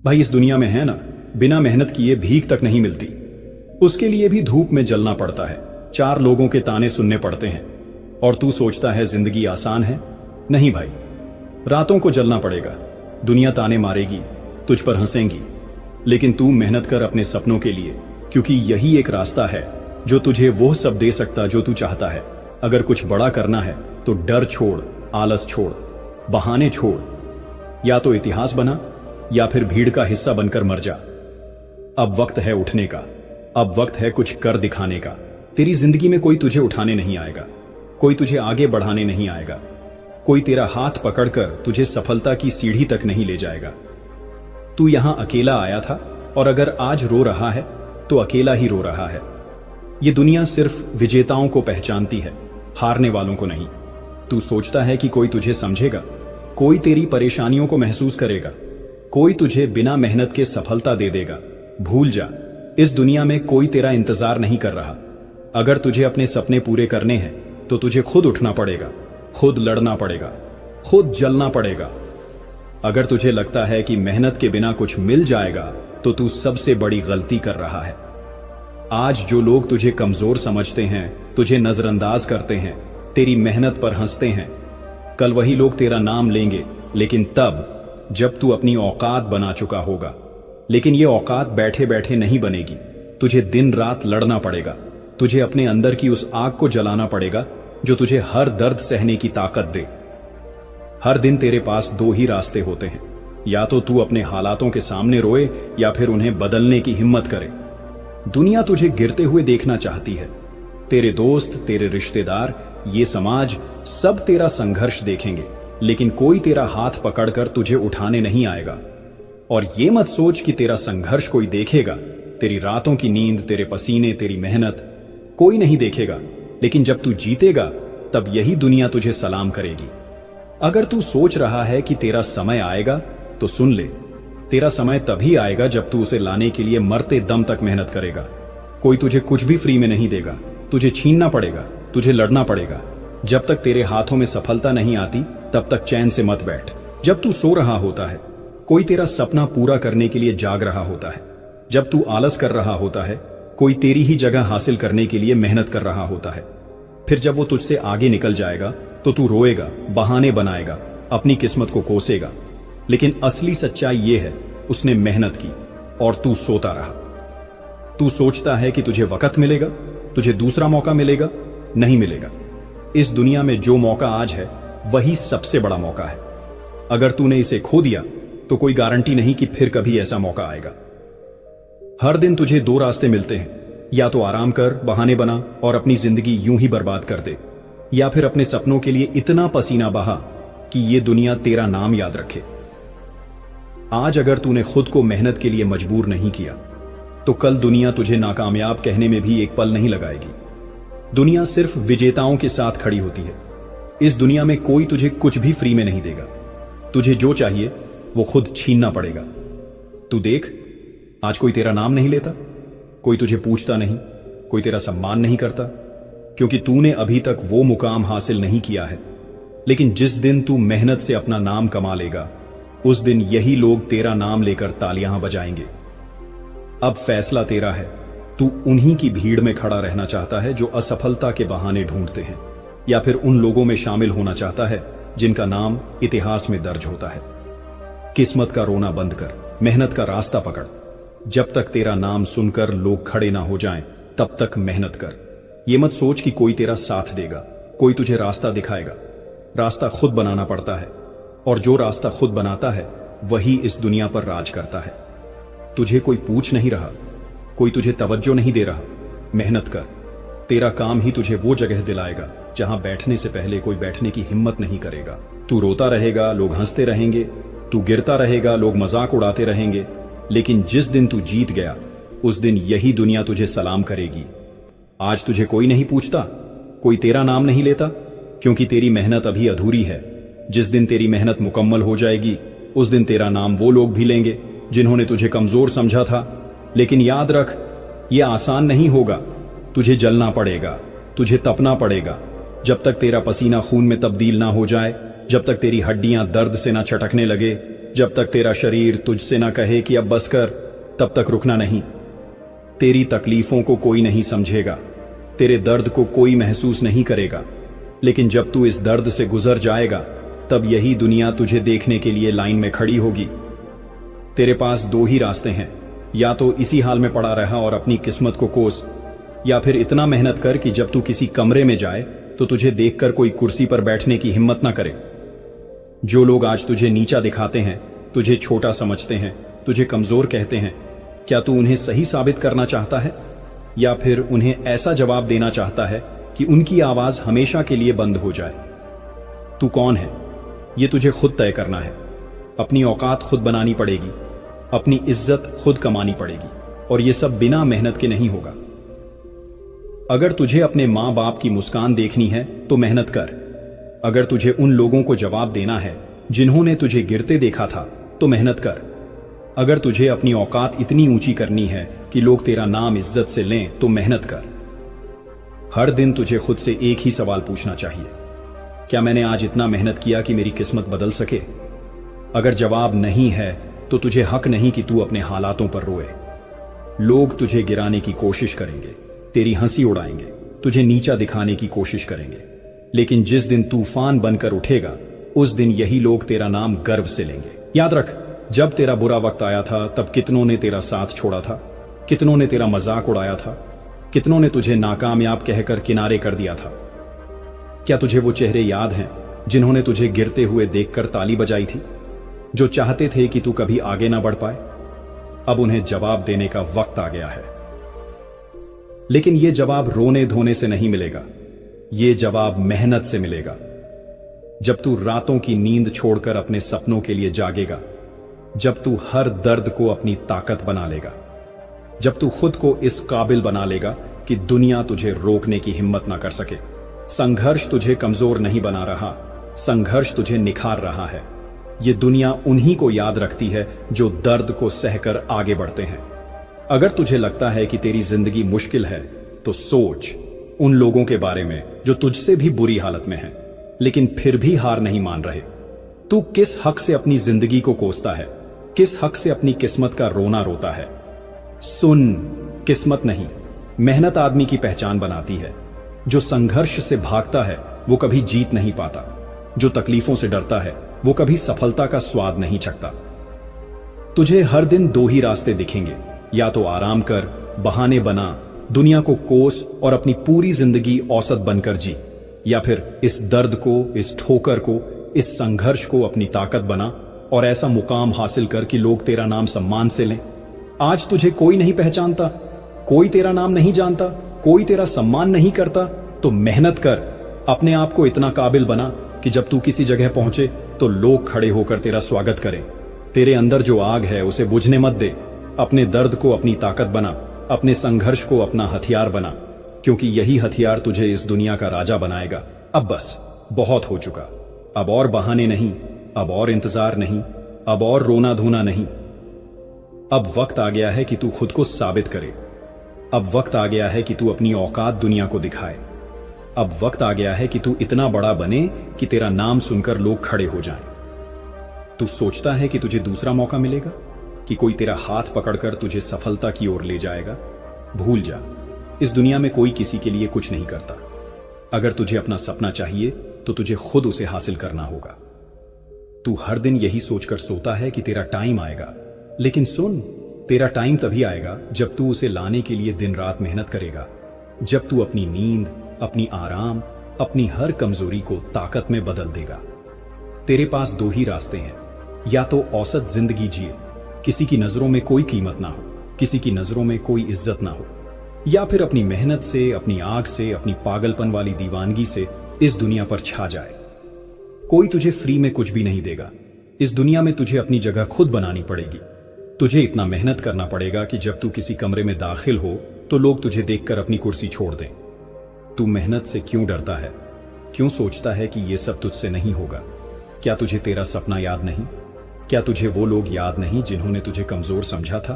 भाई इस दुनिया में है ना, बिना मेहनत किए भीख तक नहीं मिलती। उसके लिए भी धूप में जलना पड़ता है, 4 लोगों के ताने सुनने पड़ते हैं। और तू सोचता है जिंदगी आसान है? नहीं भाई, रातों को जलना पड़ेगा। दुनिया ताने मारेगी, तुझ पर हंसेंगी, लेकिन तू मेहनत कर अपने सपनों के लिए, क्योंकि यही एक रास्ता है जो तुझे वो सब दे सकता जो तू चाहता है। अगर कुछ बड़ा करना है तो डर छोड़, आलस छोड़, बहाने छोड़। या तो इतिहास बना या फिर भीड़ का हिस्सा बनकर मर जा। अब वक्त है उठने का, अब वक्त है कुछ कर दिखाने का। तेरी जिंदगी में कोई तुझे उठाने नहीं आएगा, कोई तुझे आगे बढ़ाने नहीं आएगा, कोई तेरा हाथ पकड़कर तुझे सफलता की सीढ़ी तक नहीं ले जाएगा। तू यहां अकेला आया था, और अगर आज रो रहा है तो अकेला ही रो रहा है। ये दुनिया सिर्फ विजेताओं को पहचानती है, हारने वालों को नहीं। तू सोचता है कि कोई तुझे समझेगा, कोई तेरी परेशानियों को महसूस करेगा, कोई तुझे बिना मेहनत के सफलता दे देगा। भूल जा, इस दुनिया में कोई तेरा इंतजार नहीं कर रहा। अगर तुझे अपने सपने पूरे करने हैं तो तुझे खुद उठना पड़ेगा, खुद लड़ना पड़ेगा, खुद जलना पड़ेगा। अगर तुझे लगता है कि मेहनत के बिना कुछ मिल जाएगा तो तू सबसे बड़ी गलती कर रहा है। आज जो लोग तुझे कमजोर समझते हैं, तुझे नजरअंदाज करते हैं, तेरी मेहनत पर हंसते हैं, कल वही लोग तेरा नाम लेंगे, लेकिन तब जब तू अपनी औकात बना चुका होगा। लेकिन ये औकात बैठे बैठे नहीं बनेगी, तुझे दिन रात लड़ना पड़ेगा। तुझे अपने अंदर की उस आग को जलाना पड़ेगा जो तुझे हर दर्द सहने की ताकत दे। हर दिन तेरे पास 2 ही रास्ते होते हैं, या तो तू अपने हालातों के सामने रोए या फिर उन्हें बदलने की हिम्मत करे। दुनिया तुझे गिरते हुए देखना चाहती है। तेरे दोस्त, तेरे रिश्तेदार, ये समाज सब तेरा संघर्ष देखेंगे, लेकिन कोई तेरा हाथ पकड़कर तुझे उठाने नहीं आएगा। और ये मत सोच कि तेरा संघर्ष कोई देखेगा। तेरी रातों की नींद, तेरे पसीने, तेरी मेहनत कोई नहीं देखेगा, लेकिन जब तू जीतेगा तब यही दुनिया तुझे सलाम करेगी। अगर तू सोच रहा है कि तेरा समय आएगा तो सुन ले, तेरा समय तभी आएगा जब तू उसे लाने के लिए मरते दम तक मेहनत करेगा। कोई तुझे कुछ भी फ्री में नहीं देगा, तुझे छीनना पड़ेगा, तुझे लड़ना पड़ेगा। जब तक तेरे हाथों में सफलता नहीं आती तब तक चैन से मत बैठ। जब तू सो रहा होता है कोई तेरा सपना पूरा करने के लिए जाग रहा होता है। जब तू आलस कर रहा होता है कोई तेरी ही जगह हासिल करने के लिए मेहनत कर रहा होता है। फिर जब वो तुझसे आगे निकल जाएगा तो तू रोएगा, बहाने बनाएगा, अपनी किस्मत को कोसेगा। लेकिन असली सच्चाई ये है, उसने मेहनत की और तू सोता रहा। तू सोचता है कि तुझे वक्त मिलेगा, तुझे दूसरा मौका मिलेगा। नहीं मिलेगा। इस दुनिया में जो मौका आज है वही सबसे बड़ा मौका है। अगर तूने इसे खो दिया तो कोई गारंटी नहीं कि फिर कभी ऐसा मौका आएगा। हर दिन तुझे 2 रास्ते मिलते हैं, या तो आराम कर, बहाने बना और अपनी जिंदगी यूं ही बर्बाद कर दे, या फिर अपने सपनों के लिए इतना पसीना बहा कि ये दुनिया तेरा नाम याद रखे। आज अगर तूने खुद को मेहनत के लिए मजबूर नहीं किया तो कल दुनिया तुझे नाकामयाब कहने में भी एक पल नहीं लगाएगी। दुनिया सिर्फ विजेताओं के साथ खड़ी होती है। इस दुनिया में कोई तुझे कुछ भी फ्री में नहीं देगा। तुझे जो चाहिए वो खुद छीनना पड़ेगा। तू देख, आज कोई तेरा नाम नहीं लेता, कोई तुझे पूछता नहीं, कोई तेरा सम्मान नहीं करता, क्योंकि तूने अभी तक वो मुकाम हासिल नहीं किया है। लेकिन जिस दिन तू मेहनत से अपना नाम कमा लेगा, उस दिन यही लोग तेरा नाम लेकर तालियां बजाएंगे। अब फैसला तेरा है। तू उन्हीं की भीड़ में खड़ा रहना चाहता है जो असफलता के बहाने ढूंढते हैं, या फिर उन लोगों में शामिल होना चाहता है जिनका नाम इतिहास में दर्ज होता है। किस्मत का रोना बंद कर, मेहनत का रास्ता पकड़। जब तक तेरा नाम सुनकर लोग खड़े ना हो जाएं, तब तक मेहनत कर। ये मत सोच कि कोई तेरा साथ देगा, कोई तुझे रास्ता दिखाएगा। रास्ता खुद बनाना पड़ता है, और जो रास्ता खुद बनाता है वही इस दुनिया पर राज करता है। तुझे कोई पूछ नहीं रहा, कोई तुझे तवज्जो नहीं दे रहा। मेहनत कर, तेरा काम ही तुझे वो जगह दिलाएगा जहां बैठने से पहले कोई बैठने की हिम्मत नहीं करेगा। तू रोता रहेगा, लोग हंसते रहेंगे, तू गिरता रहेगा, लोग मजाक उड़ाते रहेंगे, लेकिन जिस दिन तू जीत गया उस दिन यही दुनिया तुझे सलाम करेगी। आज तुझे कोई नहीं पूछता, कोई तेरा नाम नहीं लेता, क्योंकि तेरी मेहनत अभी अधूरी है। जिस दिन तेरी मेहनत मुकम्मल हो जाएगी उस दिन तेरा नाम वो लोग भी लेंगे जिन्होंने तुझे कमजोर समझा था। लेकिन याद रख, यह आसान नहीं होगा। तुझे जलना पड़ेगा, तुझे तपना पड़ेगा। जब तक तेरा पसीना खून में तब्दील ना हो जाए, जब तक तेरी हड्डियां दर्द से ना चटकने लगे, जब तक तेरा शरीर तुझसे ना कहे कि अब बस कर, तब तक रुकना नहीं। तेरी तकलीफों को कोई नहीं समझेगा, तेरे दर्द को कोई महसूस नहीं करेगा, लेकिन जब तू इस दर्द से गुजर जाएगा तब यही दुनिया तुझे देखने के लिए लाइन में खड़ी होगी। तेरे पास दो ही रास्ते हैं, या तो इसी हाल में पड़ा रहा और अपनी किस्मत को कोस, या फिर इतना मेहनत कर कि जब तू किसी कमरे में जाए तो तुझे देखकर कोई कुर्सी पर बैठने की हिम्मत ना करे। जो लोग आज तुझे नीचा दिखाते हैं, तुझे छोटा समझते हैं, तुझे कमजोर कहते हैं, क्या तू उन्हें सही साबित करना चाहता है, या फिर उन्हें ऐसा जवाब देना चाहता है कि उनकी आवाज हमेशा के लिए बंद हो जाए? तू कौन है, यह तुझे खुद तय करना है। अपनी औकात खुद बनानी पड़ेगी, अपनी इज्जत खुद कमानी पड़ेगी, और यह सब बिना मेहनत के नहीं होगा। अगर तुझे अपने मां बाप की मुस्कान देखनी है तो मेहनत कर। अगर तुझे उन लोगों को जवाब देना है जिन्होंने तुझे गिरते देखा था तो मेहनत कर। अगर तुझे अपनी औकात इतनी ऊंची करनी है कि लोग तेरा नाम इज्जत से लें तो मेहनत कर। हर दिन तुझे खुद से एक ही सवाल पूछना चाहिए, क्या मैंने आज इतना मेहनत किया कि मेरी किस्मत बदल सके? अगर जवाब नहीं है तो तुझे हक नहीं कि तू अपने हालातों पर रोए। लोग तुझे गिराने की कोशिश करेंगे, तेरी हंसी उड़ाएंगे, तुझे नीचा दिखाने की कोशिश करेंगे, लेकिन जिस दिन तूफान बनकर उठेगा उस दिन यही लोग तेरा नाम गर्व से लेंगे। याद रख, जब तेरा बुरा वक्त आया था तब कितनों ने तेरा साथ छोड़ा था, कितनों ने तेरा मजाक उड़ाया था, कितनों ने तुझे नाकामयाब कहकर किनारे कर दिया था। क्या तुझे वो चेहरे याद हैं जिन्होंने तुझे गिरते हुए देखकर ताली बजाई थी, जो चाहते थे कि तू कभी आगे ना बढ़ पाए? अब उन्हें जवाब देने का वक्त आ गया है, लेकिन यह जवाब रोने धोने से नहीं मिलेगा, यह जवाब मेहनत से मिलेगा। जब तू रातों की नींद छोड़कर अपने सपनों के लिए जागेगा, जब तू हर दर्द को अपनी ताकत बना लेगा, जब तू खुद को इस काबिल बना लेगा कि दुनिया तुझे रोकने की हिम्मत ना कर सके। संघर्ष तुझे कमजोर नहीं बना रहा, संघर्ष तुझे निखार रहा है। यह दुनिया उन्हीं को याद रखती है जो दर्द को सहकर आगे बढ़ते हैं। अगर तुझे लगता है कि तेरी जिंदगी मुश्किल है तो सोच उन लोगों के बारे में जो तुझसे भी बुरी हालत में हैं, लेकिन फिर भी हार नहीं मान रहे। तू किस हक से अपनी जिंदगी को कोसता है, किस हक से अपनी किस्मत का रोना रोता है? सुन, किस्मत नहीं, मेहनत आदमी की पहचान बनाती है। जो संघर्ष से भागता है वो कभी जीत नहीं पाता, जो तकलीफों से डरता है वो कभी सफलता का स्वाद नहीं चखता। तुझे हर दिन दो ही रास्ते दिखेंगे, या तो आराम कर, बहाने बना, दुनिया को कोस और अपनी पूरी जिंदगी औसत बनकर जी, या फिर इस दर्द को, इस ठोकर को, इस संघर्ष को अपनी ताकत बना और ऐसा मुकाम हासिल कर कि लोग तेरा नाम सम्मान से लें। आज तुझे कोई नहीं पहचानता, कोई तेरा नाम नहीं जानता, कोई तेरा सम्मान नहीं करता, तो मेहनत कर, अपने आप को इतना काबिल बना कि जब तू किसी जगह पहुंचे तो लोग खड़े होकर तेरा स्वागत करें। तेरे अंदर जो आग है उसे बुझने मत दे। अपने दर्द को अपनी ताकत बना, अपने संघर्ष को अपना हथियार बना, क्योंकि यही हथियार तुझे इस दुनिया का राजा बनाएगा। अब बस बहुत हो चुका, अब और बहाने नहीं, अब और इंतजार नहीं, अब और रोना धोना नहीं। अब वक्त आ गया है कि तू खुद को साबित करे। अब वक्त आ गया है कि तू अपनी औकात दुनिया को दिखाए। अब वक्त आ गया है कि तू इतना बड़ा बने कि तेरा नाम सुनकर लोग खड़े हो जाएं। तू सोचता है कि तुझे दूसरा मौका मिलेगा, कि कोई तेरा हाथ पकड़कर तुझे सफलता की ओर ले जाएगा? भूल जा, इस दुनिया में कोई किसी के लिए कुछ नहीं करता। अगर तुझे अपना सपना चाहिए तो तुझे खुद उसे हासिल करना होगा। तू हर दिन यही सोचकर सोता है कि तेरा टाइम आएगा, लेकिन सुन, तेरा टाइम तभी आएगा जब तू उसे लाने के लिए दिन रात मेहनत करेगा, जब तू अपनी नींद, अपनी आराम, अपनी हर कमजोरी को ताकत में बदल देगा। तेरे पास दो ही रास्ते हैं, या तो औसत जिंदगी जिए, किसी की नजरों में कोई कीमत ना हो, किसी की नजरों में कोई इज्जत ना हो, या फिर अपनी मेहनत से, अपनी आग से, अपनी पागलपन वाली दीवानगी से इस दुनिया पर छा जाए। कोई तुझे फ्री में कुछ भी नहीं देगा। इस दुनिया में तुझे अपनी जगह खुद बनानी पड़ेगी। तुझे इतना मेहनत करना पड़ेगा कि जब तू किसी कमरे में दाखिल हो तो लोग तुझे देखकर अपनी कुर्सी छोड़ दें। तू मेहनत से क्यों डरता है? क्यों सोचता है कि यह सब तुझसे नहीं होगा? क्या तुझे तेरा सपना याद नहीं? क्या तुझे वो लोग याद नहीं जिन्होंने तुझे कमजोर समझा था?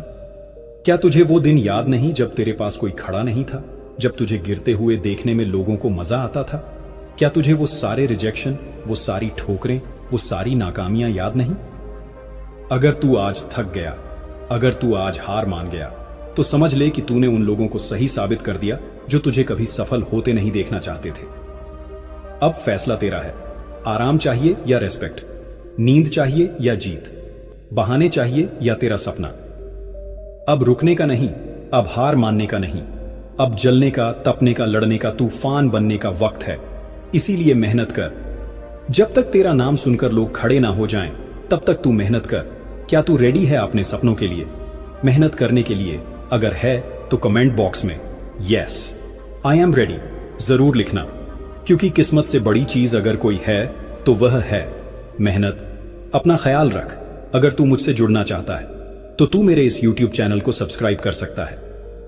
क्या तुझे वो दिन याद नहीं जब तेरे पास कोई खड़ा नहीं था, जब तुझे गिरते हुए देखने में लोगों को मजा आता था? क्या तुझे वो सारे रिजेक्शन, वो सारी ठोकरें, वो सारी नाकामियां याद नहीं? अगर तू आज थक गया, अगर तू आज हार मान गया, तो समझ ले कि तूने उन लोगों को सही साबित कर दिया जो तुझे कभी सफल होते नहीं देखना चाहते थे। अब फैसला तेरा है। आराम चाहिए या रेस्पेक्ट, नींद चाहिए या जीत, बहाने चाहिए या तेरा सपना। अब रुकने का नहीं, अब हार मानने का नहीं, अब जलने का, तपने का, लड़ने का, तूफान बनने का वक्त है। इसीलिए मेहनत कर। जब तक तेरा नाम सुनकर लोग खड़े ना हो जाएं, तब तक तू मेहनत कर। क्या तू रेडी है अपने सपनों के लिए, मेहनत करने के लिए? अगर है तो कमेंट बॉक्स में यस आई एम रेडी जरूर लिखना, क्योंकि किस्मत से बड़ी चीज अगर कोई है तो वह है मेहनत। अपना ख्याल रख। अगर तू मुझसे जुड़ना चाहता है तो तू मेरे इस YouTube चैनल को सब्सक्राइब कर सकता है।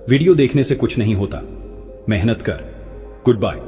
वीडियो देखने से कुछ नहीं होता, मेहनत कर। Good bye.